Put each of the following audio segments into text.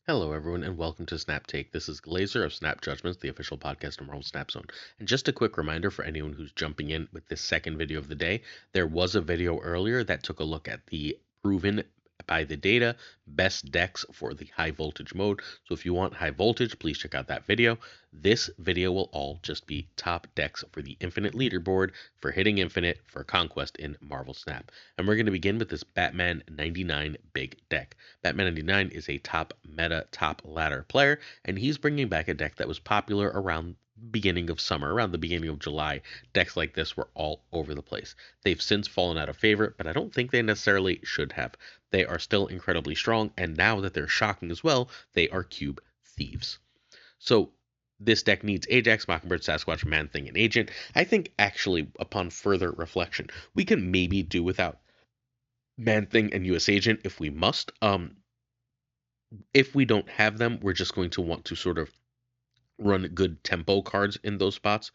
Hello, everyone, and welcome to Snap Take. This is Glazer of Snap Judgments, the official podcast of Marvel Snap Zone. And just a quick reminder for anyone who's jumping in with this second video of the day, there was a video earlier that took a look at the proven by the data best decks for the high voltage mode. So if you want high voltage, please check out that video. This video will all just be top decks for the infinite leaderboard for hitting infinite for conquest in Marvel Snap. And we're going to begin with this Batman 99 big deck. Batman 99 is a top meta, top ladder player, and he's bringing back a deck that was popular around beginning of summer, around the beginning of July. Decks like this were all over the place. They've since fallen out of favor, but I don't think they necessarily should have. They are still incredibly strong, and now that they're shocking as well, they are cube thieves. So this deck needs Ajax, Mockingbird, Sasquatch, Man-Thing, and Agent. I think actually, upon further reflection, we can maybe do without Man-Thing and US Agent if we must. If we don't have them, we're just going to want to sort of run good tempo cards in those spots.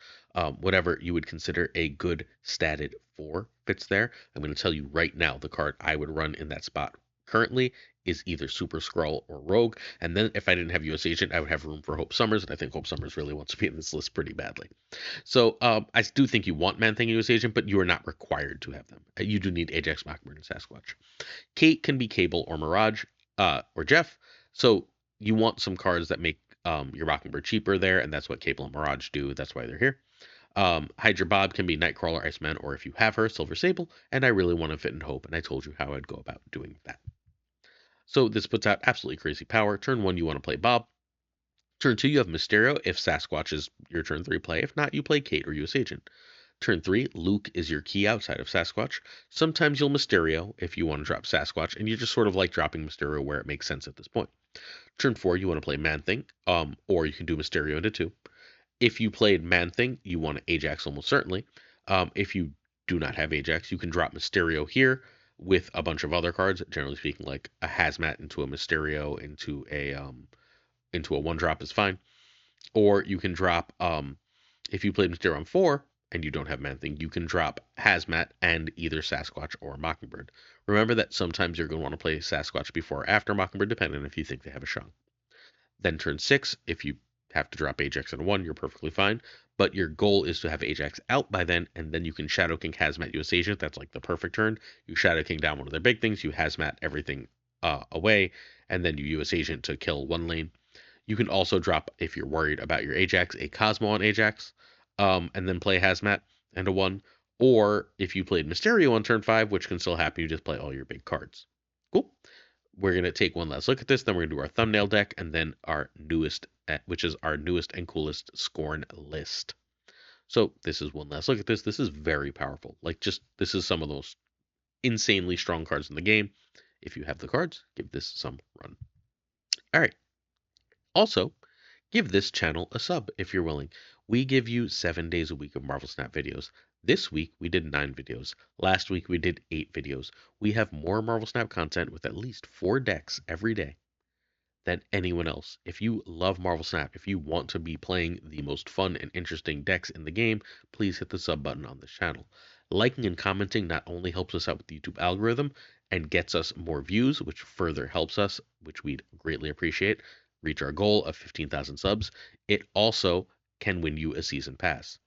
Whatever you would consider a good statted 4 fits there. I'm going to tell you right now the card I would run in that spot currently is either Super Skrull or Rogue. And then if I didn't have US Agent, I would have room for Hope Summers, and I think Hope Summers really wants to be in this list pretty badly. So I do think you want Man-Thing and US Agent, but you are not required to have them. You do need Ajax, Mockingbird, and Sasquatch. Kate can be Cable or Mirage or Jeff. So you want some cards that make your Mockingbird cheaper there, and that's what Cable and Mirage do. That's why they're here. Hydra Bob can be Nightcrawler, Iceman, or if you have her, Silver Sable, and I really want to fit in Hope, and I told you how I'd go about doing that. So this puts out absolutely crazy power. Turn 1, you want to play Bob. Turn 2, you have Mysterio if Sasquatch is your turn 3 play. If not, you play Kate or US Agent. Turn 3, Luke is your key outside of Sasquatch. Sometimes you'll Mysterio if you want to drop Sasquatch, and you just sort of like dropping Mysterio where it makes sense at this point. Turn 4, you want to play Man-Thing, or you can do Mysterio into 2. If you played Man-Thing, you want Ajax almost certainly. If you do not have Ajax, you can drop Mysterio here with a bunch of other cards, generally speaking, like a Hazmat into a Mysterio into a 1-drop is fine. Or you can drop, if you played Mysterio on 4, and you don't have Man-Thing, you can drop Hazmat and either Sasquatch or Mockingbird. Remember that sometimes you're going to want to play Sasquatch before or after Mockingbird, depending if you think they have a shot. Then turn 6, if you have to drop Ajax in 1, you're perfectly fine. But your goal is to have Ajax out by then, and then you can Shadow King Hazmat US Agent. That's like the perfect turn. You Shadow King down one of their big things, you Hazmat everything away, and then you US Agent to kill one lane. You can also drop, if you're worried about your Ajax, a Cosmo on Ajax. And then play Hazmat and a 1. Or if you played Mysterio on turn 5, which can still happen, you just play all your big cards. Cool. We're going to take one last look at this. Then we're going to do our thumbnail deck and then our newest, which is our newest and coolest Scorn list. So this is one last look at this. This is very powerful. This is some of those insanely strong cards in the game. If you have the cards, give this some run. All right. Also, give this channel a sub if you're willing. We give you 7 days a week of Marvel Snap videos. This week, we did 9 videos. Last week, we did 8 videos. We have more Marvel Snap content with at least 4 decks every day than anyone else. If you love Marvel Snap, if you want to be playing the most fun and interesting decks in the game, please hit the sub button on this channel. Liking and commenting not only helps us out with the YouTube algorithm and gets us more views, which further helps us, which we'd greatly appreciate, reach our goal of 15,000 subs, it also can win you a season pass.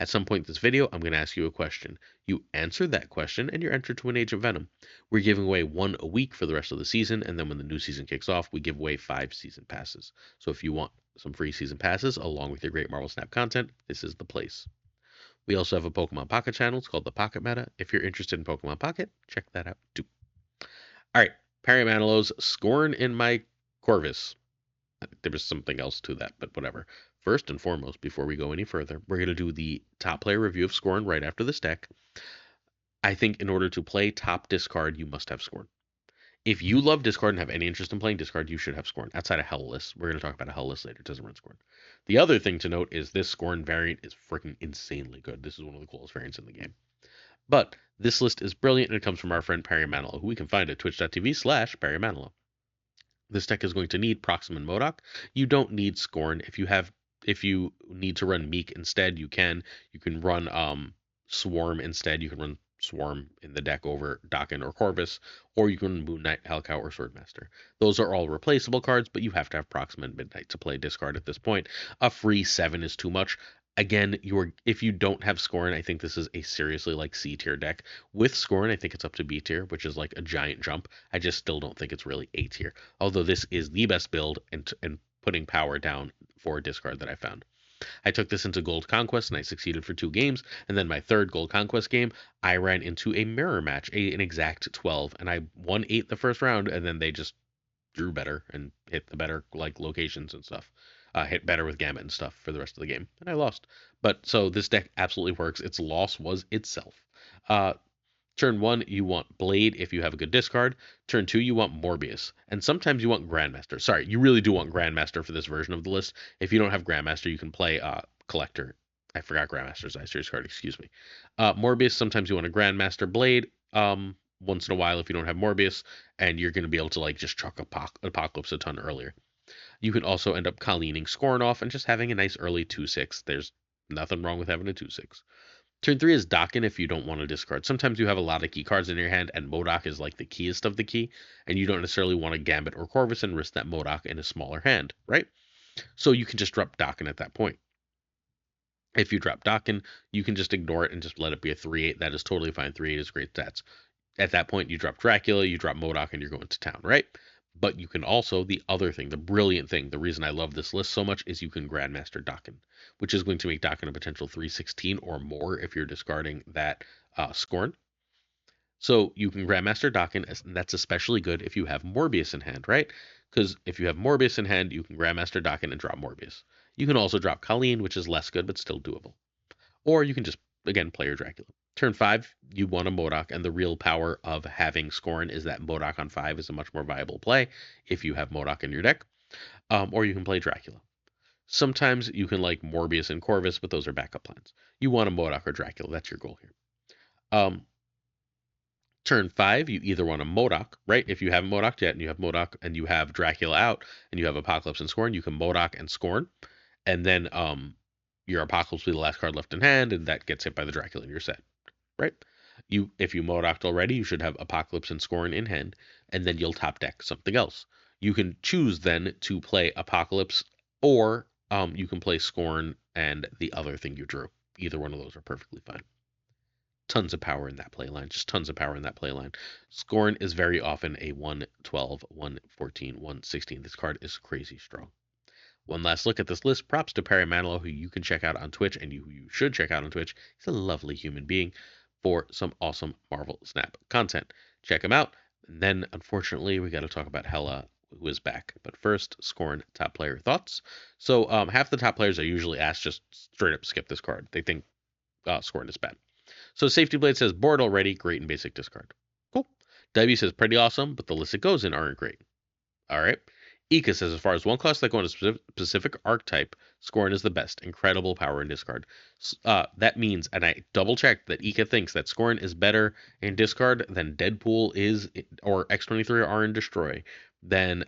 At some point in this video, I'm going to ask you a question. You answer that question, and you're entered to an Age of Venom. We're giving away 1 a week for the rest of the season, and then when the new season kicks off, we give away 5 season passes. So if you want some free season passes, along with your great Marvel Snap content, this is the place. We also have a Pokemon Pocket channel. It's called the Pocket Meta. If you're interested in Pokemon Pocket, check that out too. All right, Perry Manilow's Scorn in my Corvus. There was something else to that, but whatever. First and foremost, before we go any further, we're going to do the top player review of Scorn right after this deck. I think in order to play top discard, you must have Scorn. If you love discard and have any interest in playing discard, you should have Scorn. Outside of Hell list, we're going to talk about a Hell list later. It doesn't run Scorn. The other thing to note is this Scorn variant is freaking insanely good. This is one of the coolest variants in the game. But this list is brilliant, and it comes from our friend Perry Manilow, who we can find at twitch.tv/Perry Manilow. This deck is going to need Proxima and MODOK. You don't need Scorn. If you need to run Meek instead, you can. You can run Swarm instead. You can run Swarm in the deck over Dakin or Corvus, or you can Moon Knight, Hellcow, or Swordmaster. Those are all replaceable cards, but you have to have Proxima and Midnight to play discard at this point. A free 7 is too much. Again, if you don't have Scorn, I think this is a seriously like C tier deck. With Scorn, I think it's up to B tier, which is like a giant jump. I just still don't think it's really A tier. Although this is the best build and putting power down for a discard that I found. I took this into Gold Conquest and I succeeded for 2 games. And then my third Gold Conquest game, I ran into a mirror match, an exact 12, and I won 8 the first round, and then they just drew better and hit the better like locations and stuff. Hit better with Gambit and stuff for the rest of the game, and I lost. But so this deck absolutely works. Its loss was itself. Turn 1, you want Blade if you have a good discard. Turn 2, you want Morbius. And sometimes you want Grandmaster. Sorry, you really do want Grandmaster for this version of the list. If you don't have Grandmaster, you can play Collector. I forgot Grandmaster's iSeries card, excuse me. Morbius, sometimes you want a Grandmaster Blade. Once in a while if you don't have Morbius, and you're going to be able to like just chuck Apocalypse a ton earlier. You can also end up Colleening Scorn off and just having a nice early 2-6. There's nothing wrong with having a 2-6. Turn 3 is Dakin if you don't want to discard. Sometimes you have a lot of key cards in your hand, and MODOK is like the keyest of the key, and you don't necessarily want to Gambit or Corvus and risk that MODOK in a smaller hand, right? So you can just drop Dakin at that point. If you drop Dakin, you can just ignore it and just let it be a 3-8. That is totally fine. 3-8 is great stats. At that point, you drop Dracula, you drop MODOK, and you're going to town, right? But you can also, the other thing, the brilliant thing, the reason I love this list so much is you can Grandmaster Dakin, which is going to make Dakin a potential 316 or more if you're discarding that Scorn. So you can Grandmaster Dakin, and that's especially good if you have Morbius in hand, right? Because if you have Morbius in hand, you can Grandmaster Dakin and drop Morbius. You can also drop Colleen, which is less good, but still doable. Or you can just, again, play your Dracula. Turn 5, you want a MODOK, and the real power of having Scorn is that MODOK on 5 is a much more viable play if you have MODOK in your deck. Or you can play Dracula. Sometimes you can like Morbius and Corvus, but those are backup plans. You want a MODOK or Dracula, that's your goal here. Turn 5, you either want a MODOK, right? If you haven't MODOKed yet and you have MODOK and you have Dracula out and you have Apocalypse and Scorn, you can MODOK and Scorn. And then your Apocalypse will be the last card left in hand, and that gets hit by the Dracula in your set. Right? If you MODOKed already, you should have Apocalypse and Scorn in hand, and then you'll top deck something else. You can choose then to play Apocalypse, or you can play Scorn and the other thing you drew. Either one of those are perfectly fine. Tons of power in that play line, just tons of power in that play line. Scorn is very often a 112, 114, 116. This card is crazy strong. One last look at this list. Props to Perry Manilow, who you can check out on Twitch, and you should check out on Twitch. He's a lovely human being, for some awesome Marvel Snap content. Check him out. And then, unfortunately, we got to talk about Hela, who is back. But first, Scorn top player thoughts. So half the top players I usually ask just straight up skip this card. They think Scorn is bad. So Safety Blade says, bored already, great and basic discard. Cool. W says, pretty awesome, but the lists it goes in aren't great. All right. Ika says, as far as one class that go into a specific archetype, Scorn is the best. Incredible power in discard. That means, and I double-checked, that Ika thinks that Scorn is better in discard than Deadpool is, or X-23 are in Destroy, than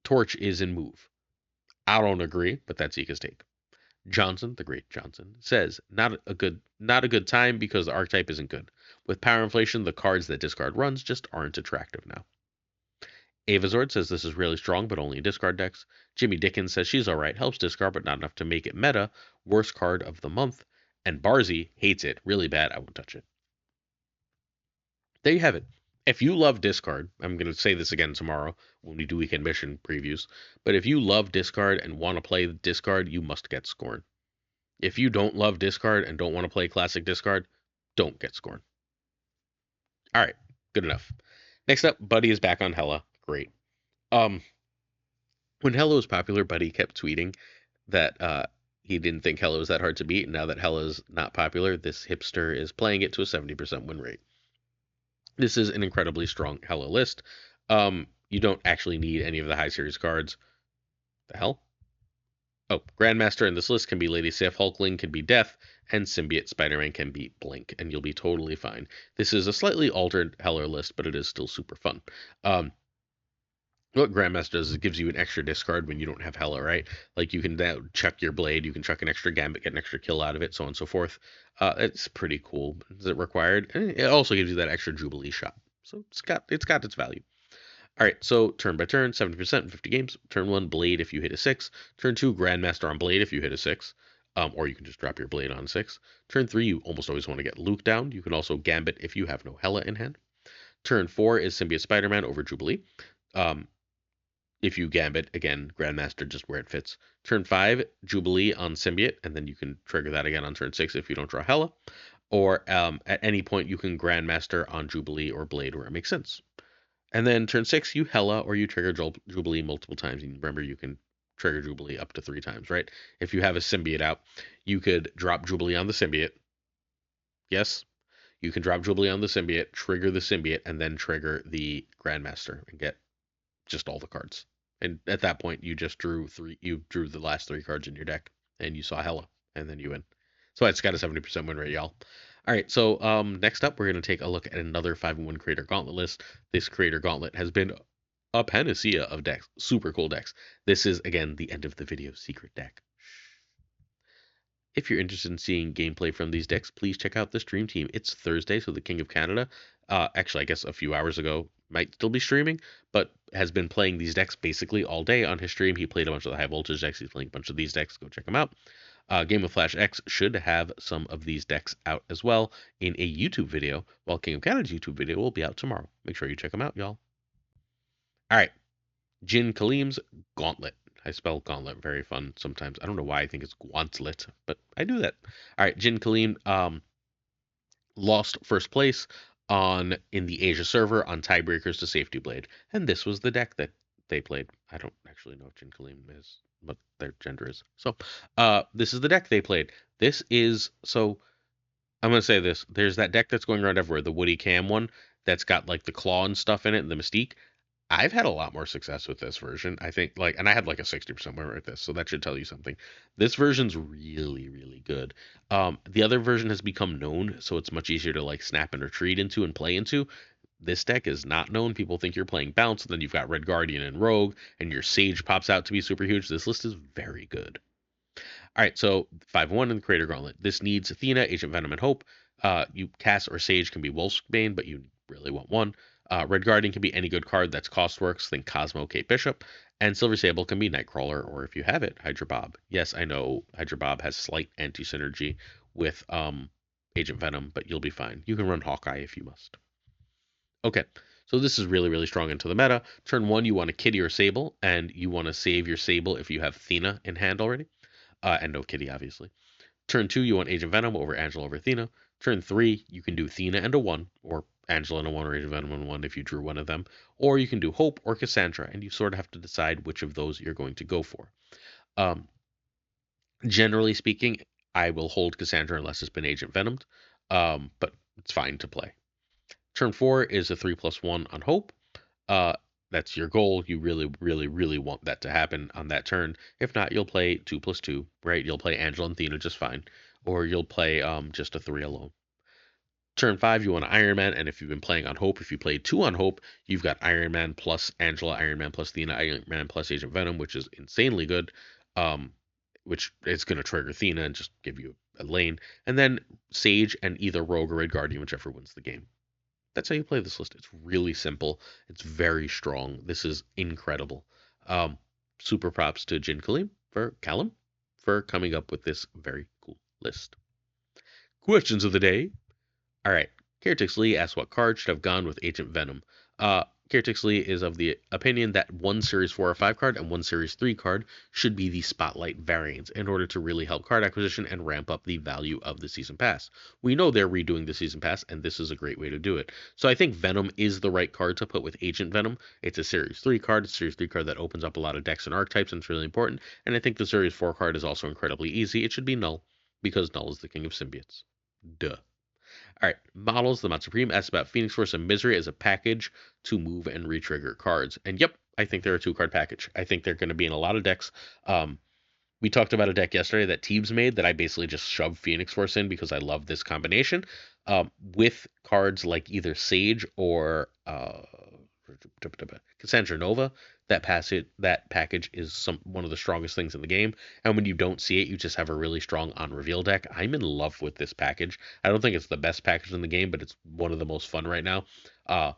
Torch is in Move. I don't agree, but that's Ika's take. Johnson, the great Johnson, says, not a good time because the archetype isn't good. With power inflation, the cards that discard runs just aren't attractive now. Avazord says this is really strong, but only in discard decks. Jimmy Dickens says she's alright, helps discard, but not enough to make it meta. Worst card of the month. And Barzy hates it. Really bad. I won't touch it. There you have it. If you love discard, I'm going to say this again tomorrow when we do weekend mission previews, but if you love discard and want to play discard, you must get Scorn. If you don't love discard and don't want to play classic discard, don't get Scorn. Alright, good enough. Next up, Buddy is back on Hela. Great. When Hela was popular, Buddy kept tweeting that he didn't think Hela was that hard to beat, and now that Hela's not popular, this hipster is playing it to a 70% win rate. This is an incredibly strong Hela list. You don't actually need any of the high series cards. The hell? Oh, Grandmaster in this list can be Lady Sif, Hulkling can be Death, and Symbiote Spider-Man can be Blink, and you'll be totally fine. This is a slightly altered Hela list, but it is still super fun. What Grandmaster does is it gives you an extra discard when you don't have Hela, right? Like you can now chuck your blade, you can chuck an extra gambit, get an extra kill out of it, so on and so forth. It's pretty cool. Is it required? It also gives you that extra Jubilee shot, so it's got its value. All right, so turn by turn, 70% in 50 games. Turn one, Blade if you hit a 6. Turn two, Grandmaster on Blade if you hit a 6. Or you can just drop your Blade on 6. Turn 3, you almost always want to get Luke down. You can also Gambit if you have no Hela in hand. Turn 4 is Symbiote Spider-Man over Jubilee. Um, if you Gambit, again, Grandmaster just where it fits. Turn 5, Jubilee on Symbiote, and then you can trigger that again on turn 6 if you don't draw Hela. Or at any point, you can Grandmaster on Jubilee or Blade where it makes sense. And then turn 6, you Hela or you trigger Jubilee multiple times. And remember, you can trigger Jubilee up to 3 times, right? If you have a symbiote out, you could drop Jubilee on the symbiote. Yes, you can drop Jubilee on the symbiote, trigger the symbiote, and then trigger the Grandmaster and get just all the cards. And at that point, you just drew the last 3 cards in your deck, and you saw Hela, and then you win. So it's got a 70% win rate, y'all. All right, so next up, we're going to take a look at another 5-in-1 Creator Gauntlet list. This Creator Gauntlet has been a panacea of decks, super cool decks. This is, again, the end of the video secret deck. If you're interested in seeing gameplay from these decks, please check out the stream team. It's Thursday, so the King of Canada, actually, I guess a few hours ago, might still be streaming, but has been playing these decks basically all day on his stream. He played a bunch of the high voltage decks. He's playing a bunch of these decks. Go check him out. GamingwithFlashX should have some of these decks out as well in a YouTube video, while King of Canada's YouTube video will be out tomorrow. Make sure you check them out, y'all. All right, Jin Kalim's Gauntlet. I spell gauntlet very fun sometimes. I don't know why I think it's gauntlet, but I do that. All right, Jin Kalim lost first place in the Asia server on tiebreakers to Safety Blade, and this was the deck that they played. I don't actually know if Jin Kalim is what their gender is. So, this is the deck they played. This is so. I'm gonna say this. There's that deck that's going around everywhere, the Woody Cam one that's got like the claw and stuff in it, and the Mystique. I've had a lot more success with this version. I think and I had like a 60% win rate with this, so that should tell you something. This version's really, really good. The other version has become known, so it's much easier to like snap and retreat into and play into. This deck is not known. People think you're playing bounce, and then you've got Red Guardian and Rogue, and your Sage pops out to be super huge. This list is very good. All right, so 5-1 in the Creator Gauntlet. This needs Athena, Agent Venom, and Hope. You Cass or Sage can be Wolfsbane, but you really want one. Red Guardian can be any good card that's cost works. Think Cosmo, Kate Bishop. And Silver Sable can be Nightcrawler, or if you have it, Hydra Bob. Yes, I know Hydra Bob has slight anti-synergy with Agent Venom, but you'll be fine. You can run Hawkeye if you must. Okay, so this is really, really strong into the meta. Turn 1, you want a Kitty or Sable, and you want to save your Sable if you have Thena in hand already. And no Kitty, obviously. Turn 2, you want Agent Venom over Angela over Thena. Turn 3, you can do Thena and a 1, or Angela and a 1, or Agent Venom and a 1 if you drew one of them. Or you can do Hope or Cassandra, and you sort of have to decide which of those you're going to go for. Generally speaking, I will hold Cassandra unless it's been Agent Venomed, but it's fine to play. Turn 4 is a 3+1 on Hope. That's your goal. You really, really, really want that to happen on that turn. If not, you'll play 2+2, right? You'll play Angela and Thena just fine. Or you'll play just a 3 alone. Turn 5, you want Iron Man, and if you've been playing on Hope, if you played 2 on Hope, you've got Iron Man plus Angela, Iron Man plus Thena, Iron Man plus Agent Venom, which is insanely good, which is going to trigger Thena and just give you a lane. And then Sage and either Rogue or Red Guardian, whichever wins the game. That's how you play this list. It's really simple. It's very strong. This is incredible. Super props to Jin Kalim for Callum for coming up with this very cool list. Questions of the day. All right. Caretix Lee asks what card should have gone with Agent Venom. Caretix Lee is of the opinion that one Series 4 or 5 card and one Series 3 card should be the Spotlight variants in order to really help card acquisition and ramp up the value of the Season Pass. We know they're redoing the Season Pass, and this is a great way to do it. So I think Venom is the right card to put with Agent Venom. It's a Series 3 card. It's a Series 3 card that opens up a lot of decks and archetypes, and it's really important. And I think the Series 4 card is also incredibly easy. It should be Null, because Null is the king of symbiotes. Duh. All right, Models, the Mod Supreme asks about Phoenix Force and Misery as a package to move and retrigger cards. And yep, I think they're a 2-card package. I think they're going to be in a lot of decks. We talked about a deck yesterday that Teebs made that I basically just shoved Phoenix Force in because I love this combination. With cards like either Sage or Cassandra Nova, that package is one of the strongest things in the game. And when you don't see it, you just have a really strong on reveal deck. I'm in love with this package. I don't think it's the best package in the game, but it's one of the most fun right now. Uh,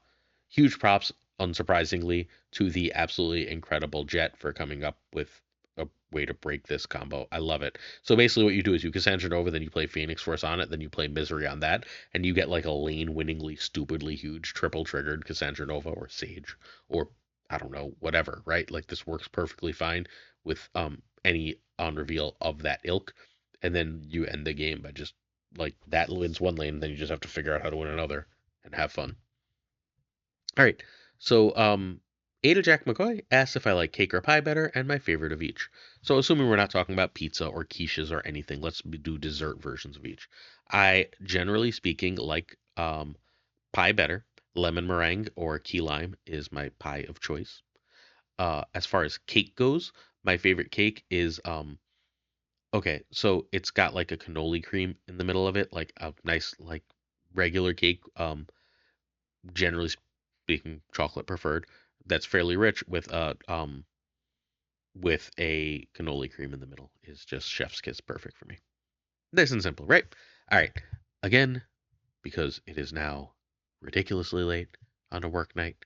Huge props, unsurprisingly, to the absolutely incredible Jet for coming up with a way to break this combo. I love it. So basically, what you do is you Cassandra Nova, then you play Phoenix Force on it, then you play Misery on that, and you get like a lane-winningly, stupidly huge triple-triggered Cassandra Nova or Sage or I don't know, whatever, right? Like this works perfectly fine with any on reveal of that ilk, and then you end the game by just like that wins one lane, and then you just have to figure out how to win another and have fun. All right. So, Ada Jack McCoy asks if I like cake or pie better and my favorite of each. So, assuming we're not talking about pizza or quiches or anything, let's do dessert versions of each. I, generally speaking, like pie better. Lemon meringue or key lime is my pie of choice. As far as cake goes, my favorite cake is okay, so it's got like a cannoli cream in the middle of it, like a nice like regular cake. Generally speaking, chocolate preferred. That's fairly rich with a cannoli cream in the middle is just chef's kiss perfect for me. Nice and simple, right? All right. Again, because it is now ridiculously late on a work night,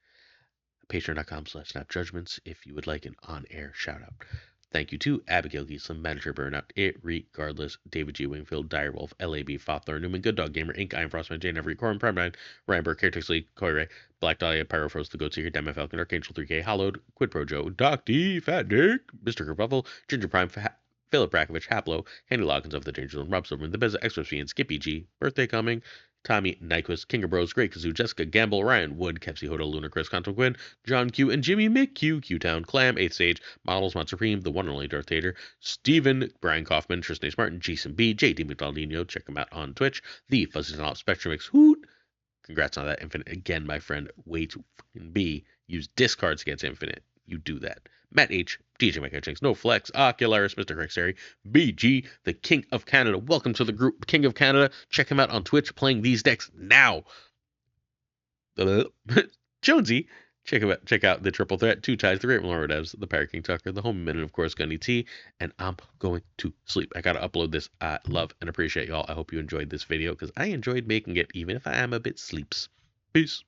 patreon.com/snapjudgments if you would like an on-air shout out. Thank you to Abigail Geeslam, Manager Burnout, It Regardless, David G. Wingfield, Direwolf, LAB, FaThorNewman, Good Dog Gamer, Inc., Iron Frostman, Jane Every, Corn, Prime 9, Ryan Burke, Caretaker Lee, Coy Ray, Black Dahlia, Pyrofrost, The Goat Seeker, Demo Falcon, Archangel 3K, Hollowed, Quid Pro Joe, Doc D, Fat Dick, Mr. Kerbuffle, Ginger Prime, Philip Brakovich, Haplo, Henry Loggins of the Danger Zone, Rob Silverman, The Bez, Express and Skippy G, Birthday Coming, Tommy, Nyquist, King of Bros, Great Kazoo, Jessica, Gamble, Ryan Wood, Kevsey Hoda, Lunar, Chris, Quantum Quinn, John Q, and Jimmy McQ, Q-Town, Clam, 8th Stage, Models, Mod Supreme, The One and Only Darth Vader, Steven, Brian Kaufman, Tristan H. Martin, Jason B, JD McDonaldino, check him out on Twitch, The Fuzzy Off Spectrum X, Hoot, congrats on that Infinite. Again, my friend, way to fucking be. Use discards against Infinite. You do that. Matt H, DJ Mike Jinx, No Flex, Ocularis, Mr. Crixary, BG, the King of Canada. Welcome to the group King of Canada. Check him out on Twitch playing these decks now. Jonesy, check out the Triple Threat, Two Ties, the Great Lord Devs, the Pirate King Tuccrr, the Home Minute, of course, Gunny T, and I'm going to sleep. I gotta upload this. I love and appreciate y'all. I hope you enjoyed this video because I enjoyed making it, even if I am a bit sleeps. Peace.